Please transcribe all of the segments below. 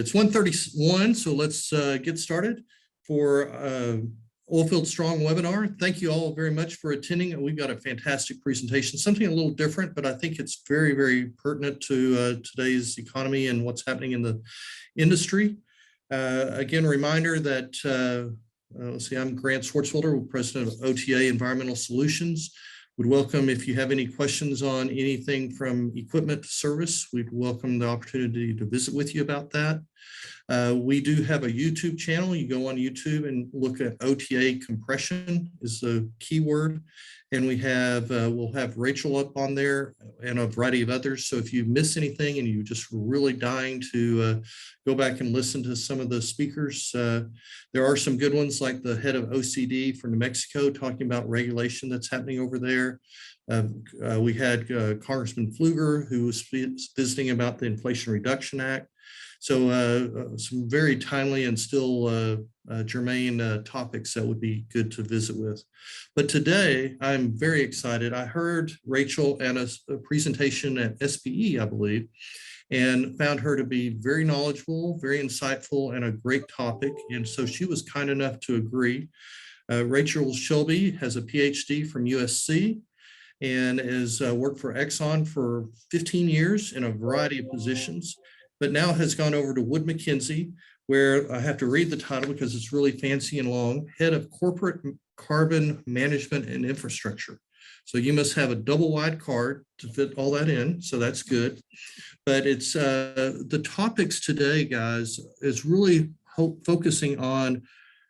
It's 1:31, so let's get started for Oilfield Strong webinar. Thank you all very much for attending. We've got a fantastic presentation, something a little different, but I think it's very, very pertinent to today's economy and what's happening in the industry. Again, a reminder that, let's see, I'm Grant Swartzwelder, President of OTA Environmental Solutions. Would welcome if you have any questions on anything from equipment to service. We'd welcome the opportunity to visit with you about that. We do have a YouTube channel. You go on YouTube and look at OTA compression is the keyword. And we have, we'll have Rachel up on there and a variety of others. So if you miss anything and you're just really dying to go back and listen to some of the speakers, there are some good ones like the head of OCD for New Mexico talking about regulation that's happening over there. We had Congressman Pfluger who was visiting about the Inflation Reduction Act. So some very timely and still germane topics that would be good to visit with. But today, I'm very excited. I heard Rachel at a presentation at SPE, I believe, and found her to be very knowledgeable, very insightful, and a great topic. And so she was kind enough to agree. Rachel Schelble has a PhD from USC and has worked for Exxon for 15 years in a variety of positions, but now has gone over to Wood Mackenzie, where I have to read the title because it's really fancy and long, Head of Corporate Carbon Management and Infrastructure. So you must have a double wide card to fit all that in, so that's good. But it's the topics today, guys, is really focusing on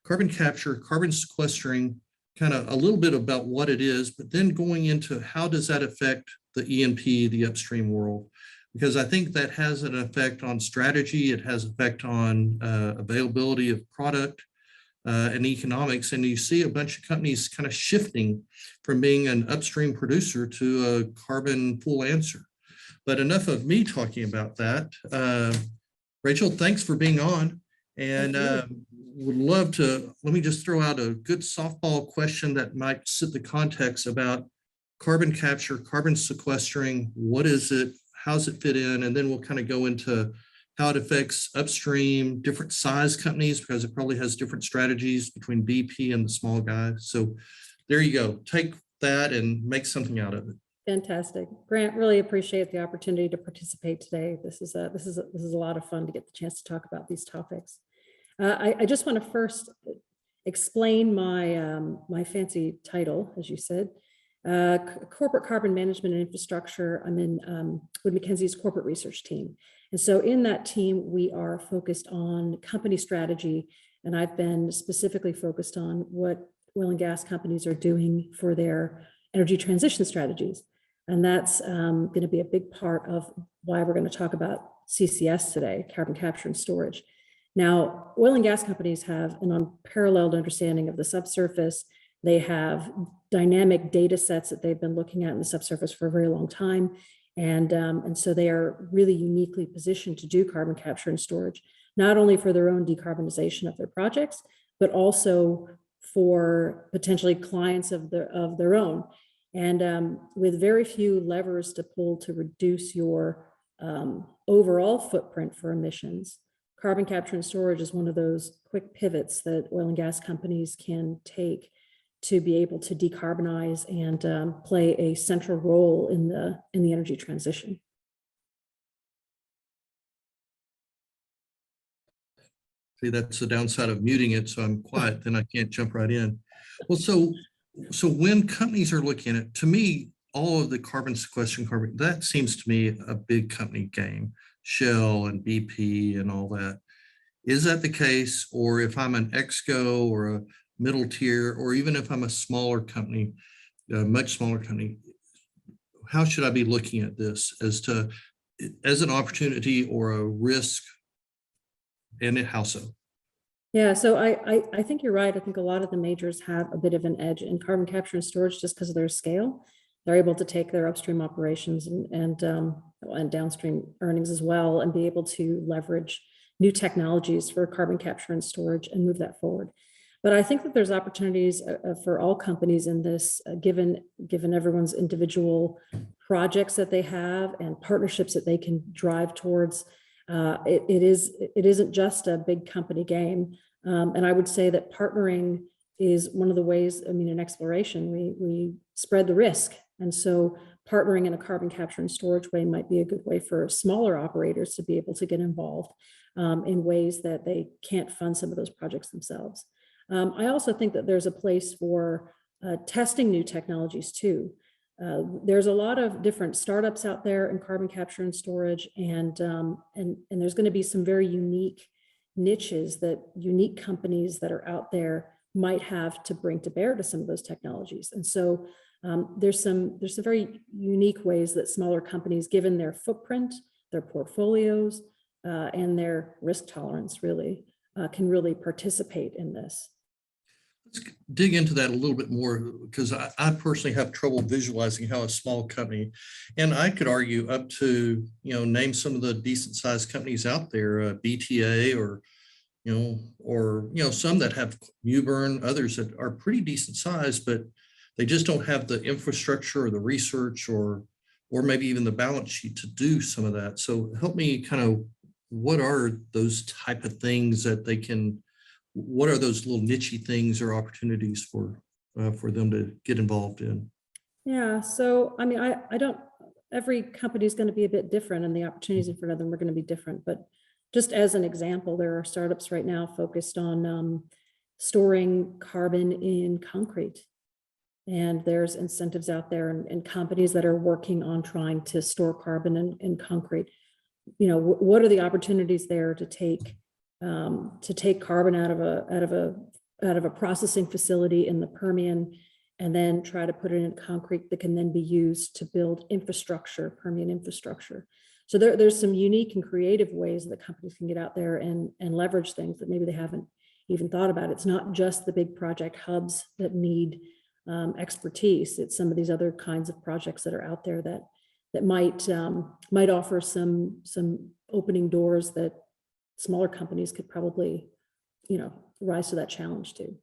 carbon capture, carbon sequestering, kind of a little bit about what it is, but then going into how does that affect the E&P, the upstream world? Because I think that has an effect on strategy. It has effect on availability of product and economics. And you see a bunch of companies kind of shifting from being an upstream producer to a carbon full answer. But enough of me talking about that. Rachel, thanks for being on. And would love to, let me just throw out a good softball question that might set the context about carbon capture, carbon sequestering. What is it? How's it fit in? And then we'll kind of go into how it affects upstream, different size companies, because it probably has different strategies between BP and the small guys. So there you go. Take that and make something out of it. Fantastic. Grant, really appreciate the opportunity to participate today. This is a lot of fun to get the chance to talk about these topics. I just want to first explain my, my fancy title, as you said. Corporate Carbon Management and Infrastructure. I'm in Wood Mackenzie's corporate research team. And so in that team, we are focused on company strategy. And I've been specifically focused on what oil and gas companies are doing for their energy transition strategies. And that's going to be a big part of why we're going to talk about CCS today, carbon capture and storage. Now, oil and gas companies have an unparalleled understanding of the subsurface. They have dynamic data sets that they've been looking at in the subsurface for a very long time. And so they are really uniquely positioned to do carbon capture and storage, not only for their own decarbonization of their projects, but also for potentially clients of their own. And with very few levers to pull to reduce your overall footprint for emissions, carbon capture and storage is one of those quick pivots that oil and gas companies can take to be able to decarbonize and play a central role in the energy transition. See, that's the downside of muting it, so I'm quiet, then I can't jump right in. Well, so when companies are looking at it, to me, all of the carbon sequestration, that seems to me a big company game, Shell and BP and all that. Is that the case? Or if I'm an EXCO or a middle tier, or even if I'm a smaller company, a much smaller company, how should I be looking at this as an opportunity or a risk, and how so? Yeah, so I think you're right. I think a lot of the majors have a bit of an edge in carbon capture and storage just because of their scale. They're able to take their upstream operations and downstream earnings as well and be able to leverage new technologies for carbon capture and storage and move that forward. But I think that there's opportunities for all companies in this, given everyone's individual projects that they have and partnerships that they can drive towards. it isn't just a big company game. And I would say that partnering is one of the ways, I mean, in exploration, we spread the risk. And so partnering in a carbon capture and storage way might be a good way for smaller operators to be able to get involved in ways that they can't fund some of those projects themselves. I also think that there's a place for testing new technologies too. There's a lot of different startups out there in carbon capture and storage, and there's going to be some very unique niches that unique companies that are out there might have to bring to bear to some of those technologies. And so there's some very unique ways that smaller companies, given their footprint, their portfolios, and their risk tolerance, really can really participate in this. Let's dig into that a little bit more, because I personally have trouble visualizing how a small company, and I could argue up to, name some of the decent sized companies out there, BTA or some that have Mewburn, others that are pretty decent size, but they just don't have the infrastructure or the research or maybe even the balance sheet to do some of that. So help me kind of, what are those type of things that they can, what are those little niche things or opportunities for them to get involved in? Yeah, so I mean, I don't, every company is going to be a bit different and the opportunities in front of them are going to be different, but just as an example, there are startups right now focused on storing carbon in concrete. And there's incentives out there and companies that are working on trying to store carbon in concrete. What are the opportunities there to take carbon out of a processing facility in the Permian and then try to put it in concrete that can then be used to build infrastructure, Permian infrastructure. So there's some unique and creative ways that companies can get out there and leverage things that maybe they haven't even thought about. It's not just the big project hubs that need expertise. It's some of these other kinds of projects that are out there that might offer some opening doors that smaller companies could probably, rise to that challenge too.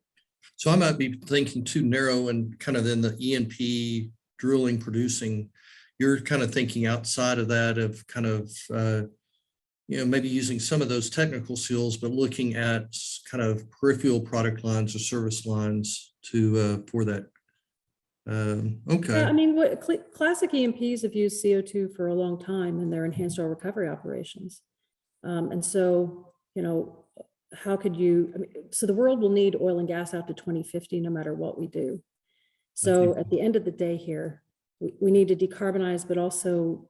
So I might be thinking too narrow and kind of in the E&P drilling, producing. You're kind of thinking outside of that, of kind of, maybe using some of those technical skills, but looking at kind of peripheral product lines or service lines for that. Okay. Yeah, I mean, classic E&Ps have used CO2 for a long time in their enhanced oil recovery operations. And so, how could so the world will need oil and gas out to 2050, no matter what we do. So at the end of the day here, we need to decarbonize, but also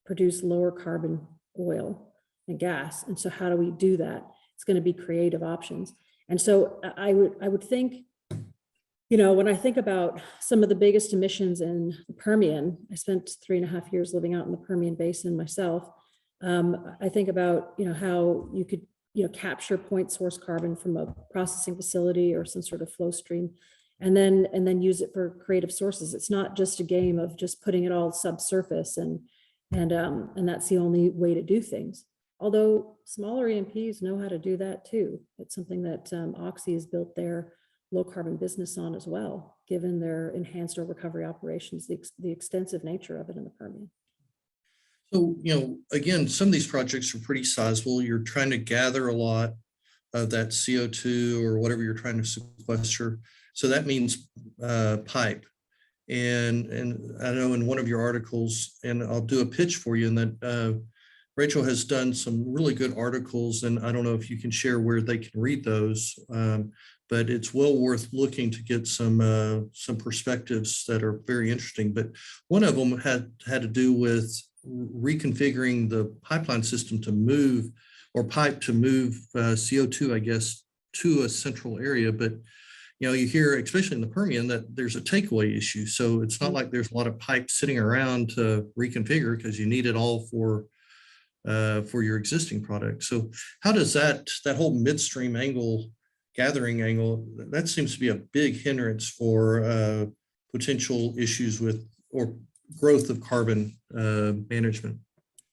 produce lower carbon oil and gas. And so how do we do that? It's going to be creative options. And so I would think, when I think about some of the biggest emissions in the Permian, I spent 3.5 years living out in the Permian Basin myself. I think about, how you could, capture point source carbon from a processing facility or some sort of flow stream, and then use it for creative sources. It's not just a game of just putting it all subsurface and that's the only way to do things. Although smaller E&Ps know how to do that too. It's something that Oxy has built their low carbon business on as well, given their enhanced oil recovery operations, the extensive nature of it in the Permian. So, again, some of these projects are pretty sizable. You're trying to gather a lot of that CO2 or whatever you're trying to sequester. So that means pipe. And I know in one of your articles, and I'll do a pitch for you, and that Rachel has done some really good articles, and I don't know if you can share where they can read those, but it's well worth looking to get some perspectives that are very interesting. But one of them had to do with reconfiguring the pipeline system to move, or pipe to move CO2, I guess, to a central area. But you hear, especially in the Permian, that there's a takeaway issue. So it's not like there's a lot of pipe sitting around to reconfigure, because you need it all for your existing product. So how does that whole midstream angle, gathering angle, that seems to be a big hindrance for potential issues with or growth of carbon management?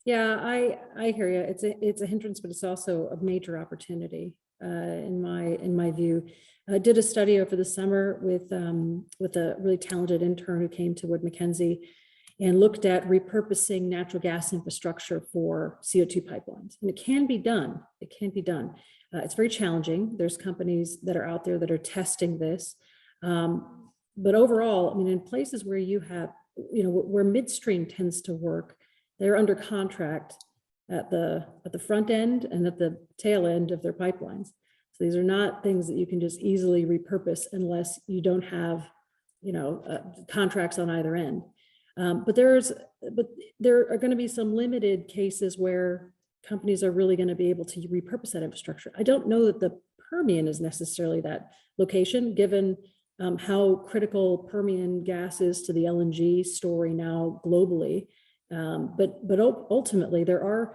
Yeah, I hear you. It's a hindrance, but it's also a major opportunity in my view. I did a study over the summer with a really talented intern who came to Wood Mackenzie, and looked at repurposing natural gas infrastructure for CO2 pipelines. And it can be done. It can be done. It's very challenging. There's companies that are out there that are testing this. But overall, I mean, in places where you have, where midstream tends to work, they're under contract at the front end and at the tail end of their pipelines. So these are not things that you can just easily repurpose unless you don't have, contracts on either end. But there are going to be some limited cases where companies are really going to be able to repurpose that infrastructure. I don't know that the Permian is necessarily that location, given how critical Permian gas is to the LNG story now globally. But ultimately, there are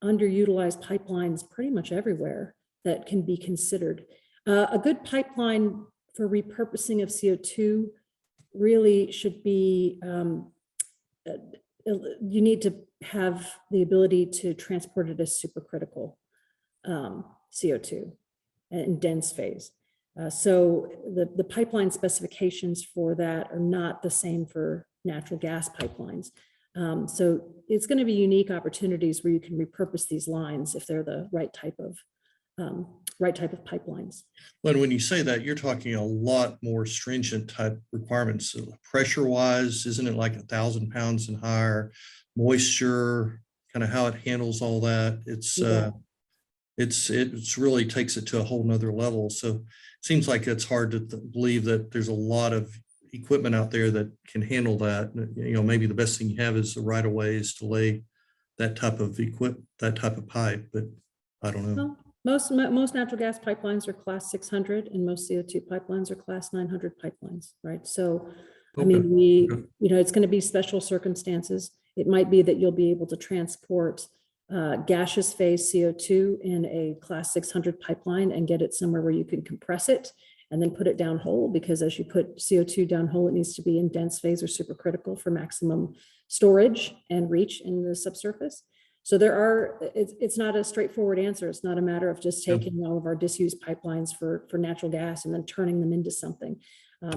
underutilized pipelines pretty much everywhere that can be considered. A good pipeline for repurposing of CO2 really should be, you need to have the ability to transport it as supercritical CO2 in dense phase. So the pipeline specifications for that are not the same for natural gas pipelines. So it's going to be unique opportunities where you can repurpose these lines if they're the right type of pipelines. Well, when you say that, you're talking a lot more stringent type requirements. So pressure wise, isn't it like 1,000 pounds and higher? Moisture, kind of how it handles all that. It's really takes it to a whole nother level. So it seems like it's hard to believe that there's a lot of equipment out there that can handle that. Maybe the best thing you have is the right of ways to lay that type of pipe, but I don't know. Well, most natural gas pipelines are class 600 and most CO2 pipelines are class 900 pipelines, right? So, okay. I mean, it's going to be special circumstances. It might be that you'll be able to transport gaseous phase CO2 in a class 600 pipeline and get it somewhere where you can compress it and then put it down hole, because as you put CO2 down hole, it needs to be in dense phase or supercritical for maximum storage and reach in the subsurface. So it's not a straightforward answer. It's not a matter of just taking all of our disused pipelines for natural gas and then turning them into something,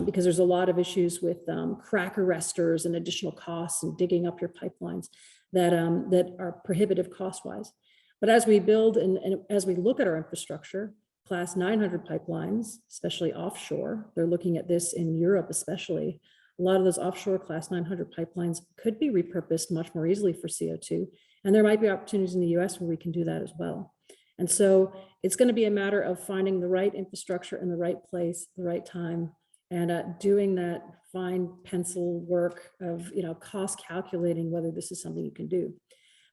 because there's a lot of issues with crack arresters and additional costs and digging up your pipelines that are prohibitive cost-wise. But as we build and as we look at our infrastructure, class 900 pipelines, especially offshore, they're looking at this in Europe especially, a lot of those offshore class 900 pipelines could be repurposed much more easily for CO2. And there might be opportunities in the US where we can do that as well. And so it's going to be a matter of finding the right infrastructure in the right place, the right time, and doing that fine pencil work of cost calculating whether this is something you can do.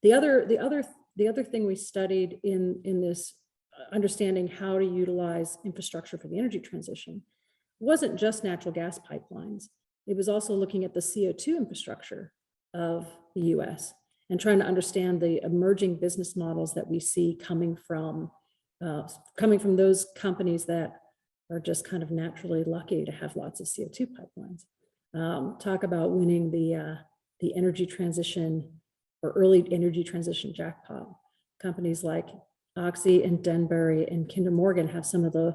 The other thing we studied in this understanding how to utilize infrastructure for the energy transition wasn't just natural gas pipelines. It was also looking at the CO2 infrastructure of the US and trying to understand the emerging business models that we see coming from those companies that are just kind of naturally lucky to have lots of CO2 pipelines. Talk about winning the energy transition or early energy transition jackpot. Companies like Oxy and Denbury and Kinder Morgan have some of the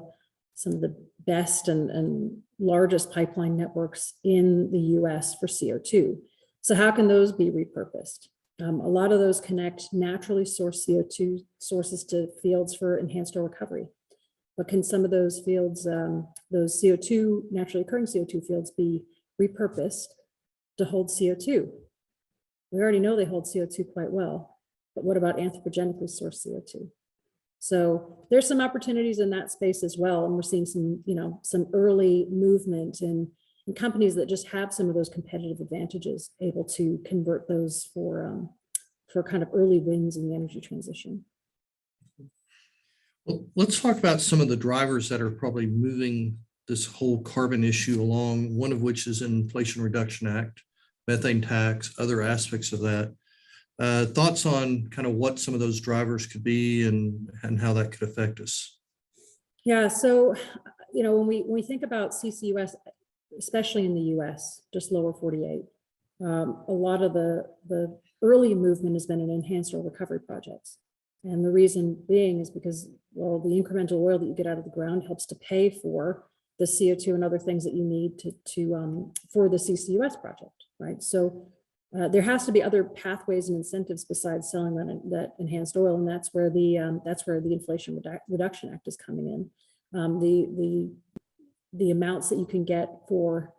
best and largest pipeline networks in the US for CO2. So how can those be repurposed? A lot of those connect naturally sourced CO2 sources to fields for enhanced oil recovery. But can some of those fields, those CO2, naturally occurring CO2 fields, be repurposed to hold CO2? We already know they hold CO2 quite well, but what about anthropogenically sourced CO2? So there's some opportunities in that space as well. And we're seeing some early movement in companies that just have some of those competitive advantages, able to convert those for kind of early wins in the energy transition. Well, let's talk about some of the drivers that are probably moving this whole carbon issue along, one of which is Inflation Reduction Act, methane tax, other aspects of that. Thoughts on kind of what some of those drivers could be and how that could affect us? Yeah, so, when we think about CCUS, especially in the US, just lower 48, a lot of the early movement has been in enhanced oil recovery projects. And the reason being is because, well, the incremental oil that you get out of the ground helps to pay for the CO2 and other things that you need for the CCUS project, right? So there has to be other pathways and incentives besides selling that enhanced oil, and that's where the Inflation Reduction Act is coming in. The amounts that you can get for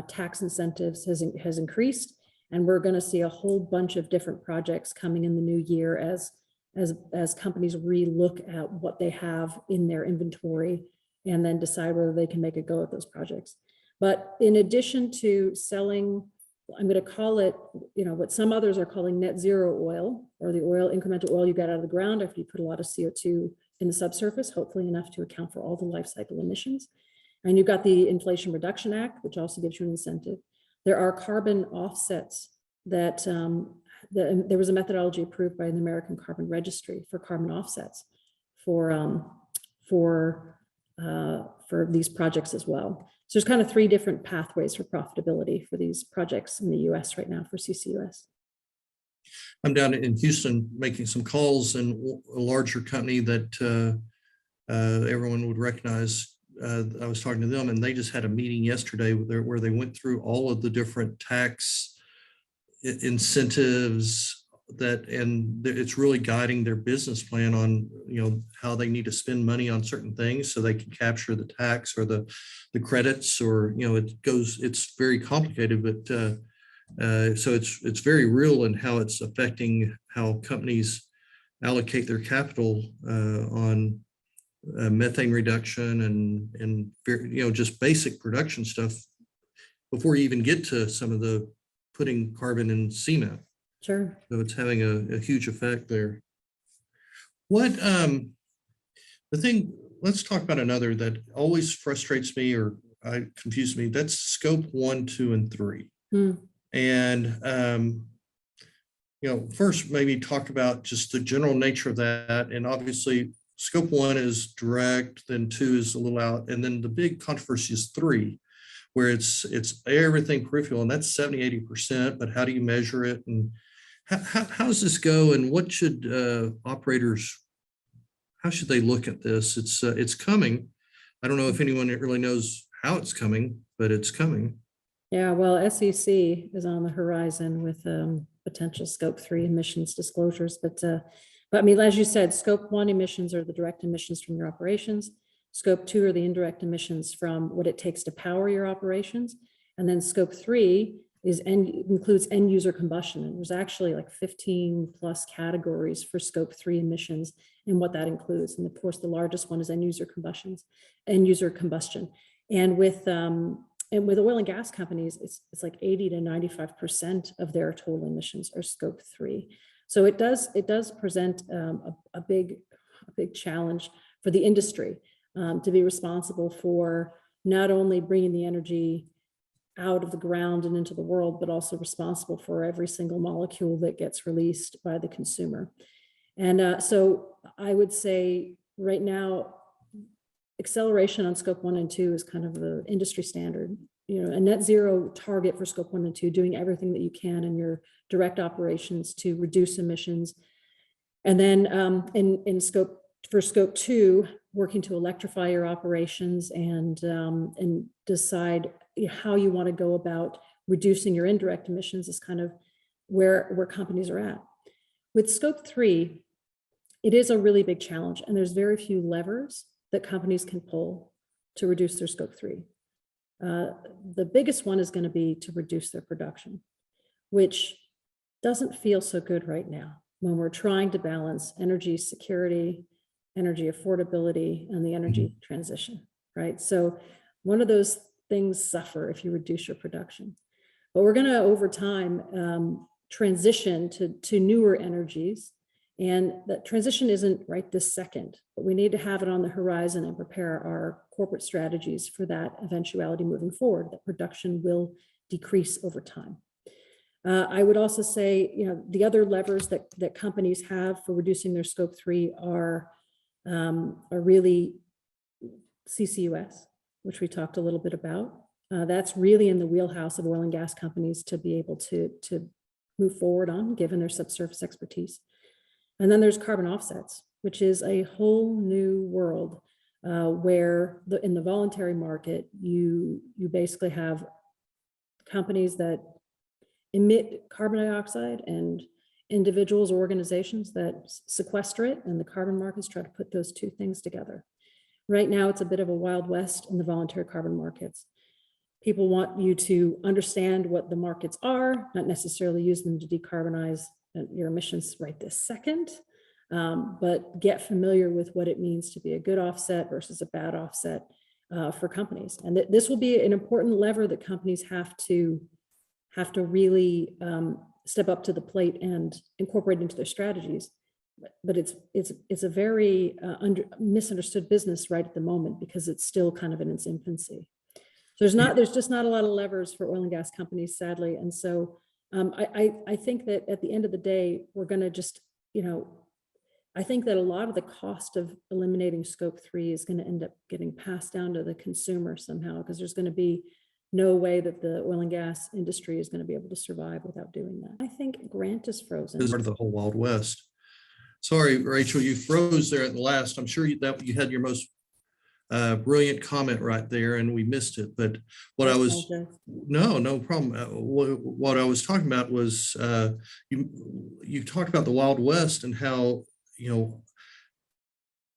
tax incentives has increased, and we're going to see a whole bunch of different projects coming in the new year as companies re-look at what they have in their inventory and then decide whether they can make a go at those projects. But in addition to selling, I'm going to call it, what some others are calling net zero oil, or the incremental oil you get out of the ground after you put a lot of CO2 in the subsurface, hopefully enough to account for all the life cycle emissions. And you've got the Inflation Reduction Act, which also gives you an incentive. There are carbon offsets that there was a methodology approved by the American Carbon Registry for carbon offsets for these projects as well. So there's kind of 3 different pathways for profitability for these projects in the US right now for CCUS. I'm down in Houston making some calls, and a larger company that everyone would recognize. I was talking to them, and they just had a meeting yesterday where they went through all of the different tax incentives and it's really guiding their business plan on how they need to spend money on certain things so they can capture the tax or the credits, or it's very complicated, but so it's very real in how it's affecting how companies allocate their capital on methane reduction and just basic production stuff before you even get to some of the putting carbon in cement. Sure. So it's having a huge effect there. Let's talk about another that always frustrates me or confuse me. That's scope 1, 2, and 3. And, first maybe talk about just the general nature of that. And obviously scope 1 is direct, then 2 is a little out. And then the big controversy is 3, where it's everything peripheral, and that's 70–80%, but how do you measure it? And how does this go, and what should operators, how should they look at this? It's coming. I don't know if anyone really knows how it's coming, but it's coming. Yeah, well, SEC is on the horizon with potential scope 3 emissions disclosures, but I mean, as you said, scope 1 emissions are the direct emissions from your operations. Scope 2 are the indirect emissions from what it takes to power your operations. And then scope 3 includes end user combustion. And there's actually like 15 plus categories for scope 3 emissions and what that includes. And of course, the largest one is end user combustion. And with oil and gas companies, it's like 80–95% of their total emissions are scope 3. So it does present a big challenge for the industry to be responsible for not only bringing the energy out of the ground and into the world, but also responsible for every single molecule that gets released by the consumer. And so I would say right now, acceleration on scope 1 and 2 is kind of the industry standard. A net zero target for scope 1 and 2, doing everything that you can in your direct operations to reduce emissions. And then for scope 2, working to electrify your operations and decide how you want to go about reducing your indirect emissions is kind of where companies are at. With scope 3, it is a really big challenge, and there's very few levers that companies can pull to reduce their scope 3. The biggest one is going to be to reduce their production, which doesn't feel so good right now when we're trying to balance energy security, energy affordability, and the energy transition, right? So one of those things suffer if you reduce your production. But we're going to, over time, transition to newer energies. And that transition isn't right this second, but we need to have it on the horizon and prepare our corporate strategies for that eventuality moving forward, that production will decrease over time. I would also say, the other levers that companies have for reducing their scope 3 are really CCUS, which we talked a little bit about. That's really in the wheelhouse of oil and gas companies to be able to move forward on, given their subsurface expertise. And then there's carbon offsets, which is a whole new world where in the voluntary market, you basically have companies that emit carbon dioxide and individuals or organizations that sequester it, and the carbon markets try to put those two things together. Right now, it's a bit of a wild west in the voluntary carbon markets. People want you to understand what the markets are, not necessarily use them to decarbonize your emissions right this second, but get familiar with what it means to be a good offset versus a bad offset for companies. And this will be an important lever that companies have to really step up to the plate and incorporate into their strategies. But it's a very misunderstood business right at the moment because it's still kind of in its infancy. So there's just not a lot of levers for oil and gas companies, sadly. And so I think that at the end of the day, we're going to just, I think that a lot of the cost of eliminating scope 3 is going to end up getting passed down to the consumer somehow, because there's going to be no way that the oil and gas industry is going to be able to survive without doing that. I think Grant is frozen. This is part of the whole Wild West. Sorry, Rachel, you froze there at the last. I'm sure that you had your most brilliant comment right there and we missed it. But what I was, no problem. What I was talking about was you talked about the Wild West and how,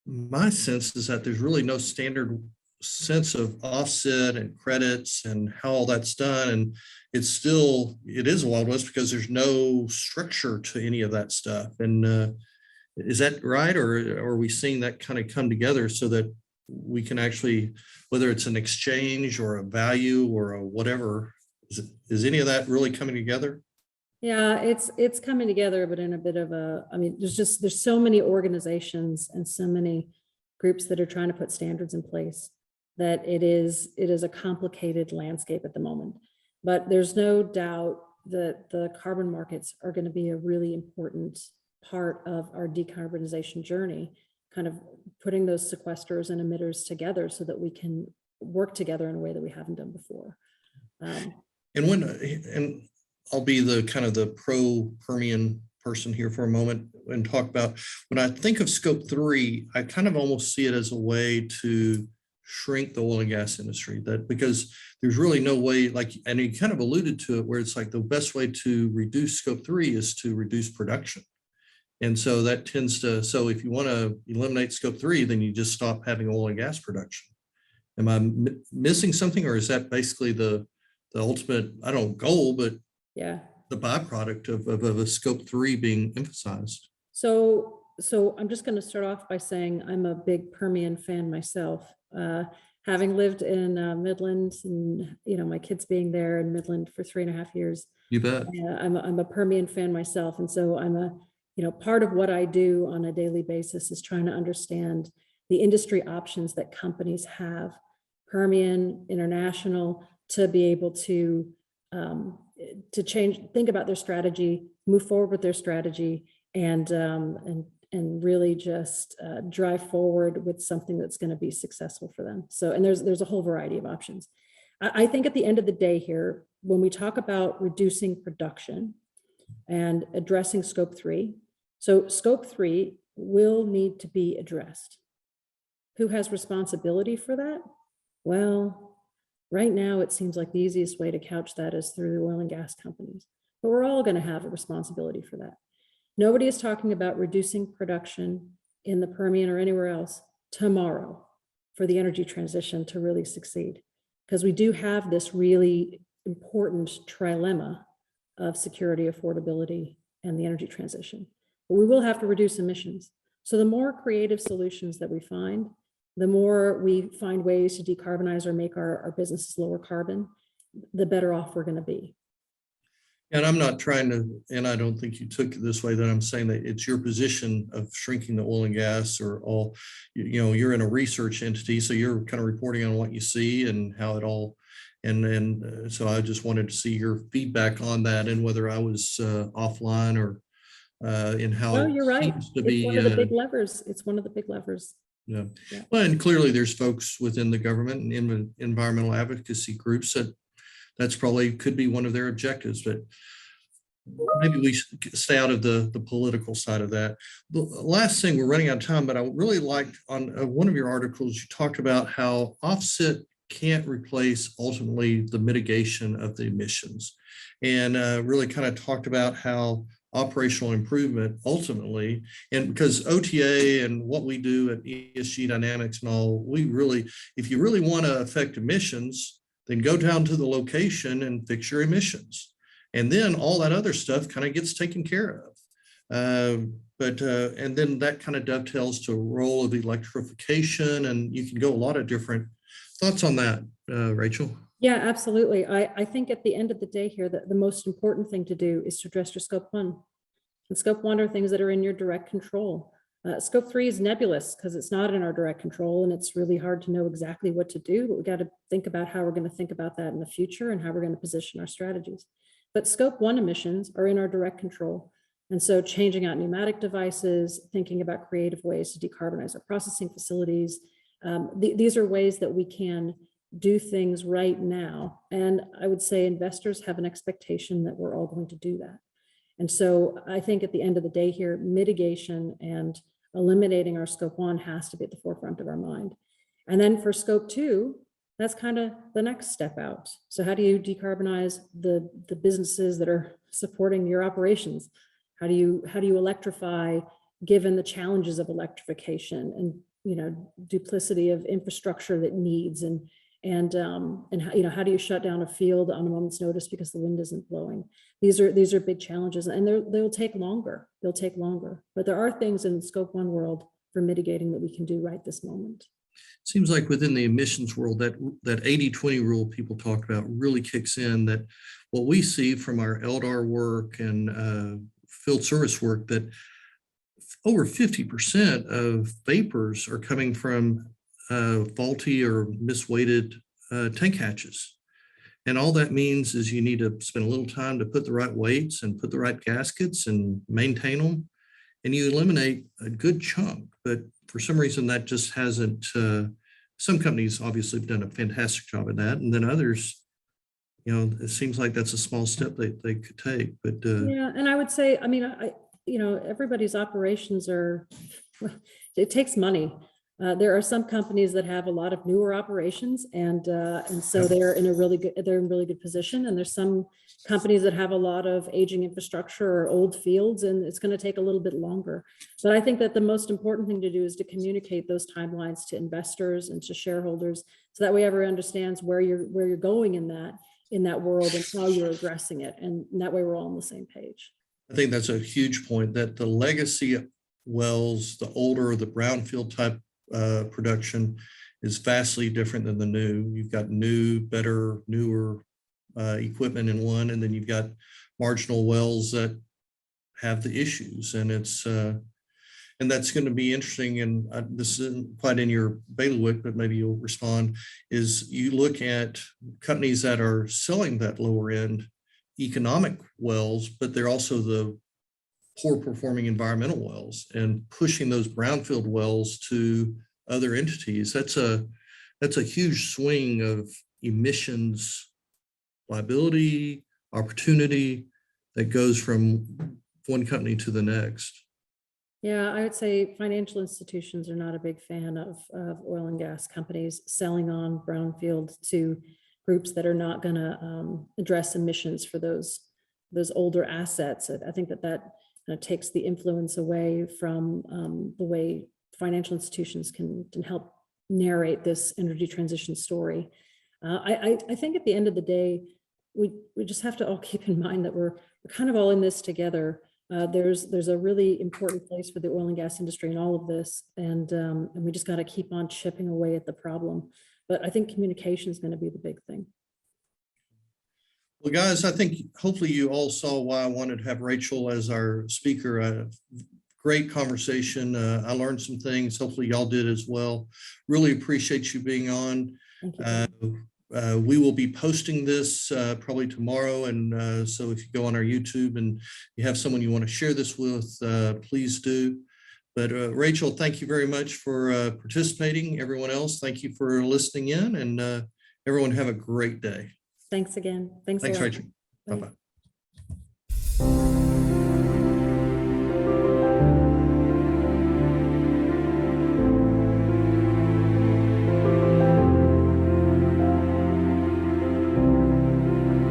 my sense is that there's really no standard sense of offset and credits and how all that's done. And it is a Wild West because there's no structure to any of that stuff. And is that right? Or are we seeing that kind of come together so that we can actually, whether it's an exchange or a value or a whatever, is any of that really coming together? Yeah, it's coming together, but in a bit of there's so many organizations and so many groups that are trying to put standards in place that it is a complicated landscape at the moment. But there's no doubt that the carbon markets are going to be a really important part of our decarbonization journey, kind of putting those sequesters and emitters together so that we can work together in a way that we haven't done before. And I'll be the kind of the pro-Permian person here for a moment and talk about, when I think of scope 3, I kind of almost see it as a way to shrink the oil and gas industry, that because there's really no way, and you kind of alluded to it, where it's like the best way to reduce scope 3 is to reduce production. And so that tends to, so if you want to eliminate scope 3, then you just stop having oil and gas production. Am I missing something, or is that basically the ultimate, I don't know, goal, but yeah, the byproduct of a scope 3 being emphasized? So I'm just going to start off by saying I'm a big Permian fan myself. Having lived in Midland, and my kids being there in Midland for 3.5 years. You bet. I'm a Permian fan myself, and so I'm part of what I do on a daily basis is trying to understand the industry options that companies have, Permian, international, to be able to change, think about their strategy, move forward with their strategy, and really just drive forward with something that's going to be successful for them. So, and there's a whole variety of options. I think at the end of the day here, when we talk about reducing production and addressing scope 3, so scope 3 will need to be addressed. Who has responsibility for that? Well, right now it seems like the easiest way to couch that is through the oil and gas companies, but we're all going to have a responsibility for that. Nobody is talking about reducing production in the Permian or anywhere else tomorrow for the energy transition to really succeed, because we do have this really important trilemma of security, affordability, and the energy transition. But we will have to reduce emissions. So the more creative solutions that we find, the more we find ways to decarbonize or make our businesses lower carbon, the better off we're going to be. And I'm not trying to, and I don't think you took it this way, that I'm saying that it's your position of shrinking the oil and gas or all, you're in a research entity, so you're kind of reporting on what you see and how it all, and so I just wanted to see your feedback on that and whether I was offline or in how no, you're right. Seems to it's be one of the big levers. It's one of the big levers. Yeah. Well, and clearly there's folks within the government and in environmental advocacy groups that's probably could be one of their objectives, but maybe we stay out of the political side of that. The last thing, we're running out of time, but I really liked on one of your articles, you talked about how offset can't replace ultimately the mitigation of the emissions. And really kind of talked about how operational improvement ultimately, and because OTA and what we do at ESG Dynamics and all, we really, if you really want to affect emissions, then go down to the location and fix your emissions. And then all that other stuff kind of gets taken care of. And then that kind of dovetails to a role of electrification, and you can go a lot of different thoughts on that, Rachel. Yeah, absolutely. I think at the end of the day here, that the most important thing to do is to address your scope 1. And scope 1 are things that are in your direct control. Scope 3 is nebulous because it's not in our direct control, and it's really hard to know exactly what to do, but we got to think about how we're going to think about that in the future and how we're going to position our strategies. But scope 1 emissions are in our direct control. And so changing out pneumatic devices, thinking about creative ways to decarbonize our processing facilities. These are ways that we can do things right now. And I would say investors have an expectation that we're all going to do that. And so I think at the end of the day here, mitigation and eliminating our scope 1 has to be at the forefront of our mind. And then for scope 2, that's kind of the next step out. So how do you decarbonize the businesses that are supporting your operations? How do you electrify given the challenges of electrification and duplicity of infrastructure that needs and how do you shut down a field on a moment's notice because the wind isn't blowing? These are big challenges, and they'll take longer. They'll take longer, but there are things in the scope 1 world for mitigating that we can do right this moment. Seems like within the emissions world, that 80-20 rule people talked about really kicks in. That what we see from our LDAR work and field service work, that over 50% of vapors are coming from faulty or misweighted tank hatches. And all that means is you need to spend a little time to put the right weights and put the right gaskets and maintain them. And you eliminate a good chunk, but for some reason that just hasn't, some companies obviously have done a fantastic job of that. And then others, it seems like that's a small step they could take, but. Yeah, and I would say, everybody's operations it takes money. There are some companies that have a lot of newer operations, and so they're in really good position. And there's some companies that have a lot of aging infrastructure or old fields, and it's going to take a little bit longer. But I think that the most important thing to do is to communicate those timelines to investors and to shareholders, so that way everyone understands where you're going in that world and how you're addressing it, and that way we're all on the same page. I think that's a huge point, that the legacy wells, the older, the brownfield type production is vastly different than the new. You've got newer equipment in one, and then you've got marginal wells that have the issues, and it's and that's going to be interesting. And this isn't quite in your bailiwick, but maybe you'll respond. Is you look at companies that are selling that lower end economic wells, but they're also the poor performing environmental wells, and pushing those brownfield wells to other entities. That's a huge swing of emissions liability, opportunity that goes from one company to the next. Yeah, I would say financial institutions are not a big fan of oil and gas companies selling on brownfield to groups that are not going to address emissions for those older assets. I think that takes the influence away from the way financial institutions can help narrate this energy transition story. I think at the end of the day, we just have to all keep in mind that we're kind of all in this together. There's a really important place for the oil and gas industry in all of this, and we just got to keep on chipping away at the problem. But I think communication is going to be the big thing. Well, guys, I think hopefully you all saw why I wanted to have Rachel as our speaker. Great conversation. I learned some things. Hopefully y'all did as well. Really appreciate you being on. Thank you. We will be posting this probably tomorrow. And so if you go on our YouTube and you have someone you want to share this with, please do. But Rachel, thank you very much for participating. Everyone else, thank you for listening in, and everyone have a great day. Thanks again. Thanks, Rachel. Bye-bye.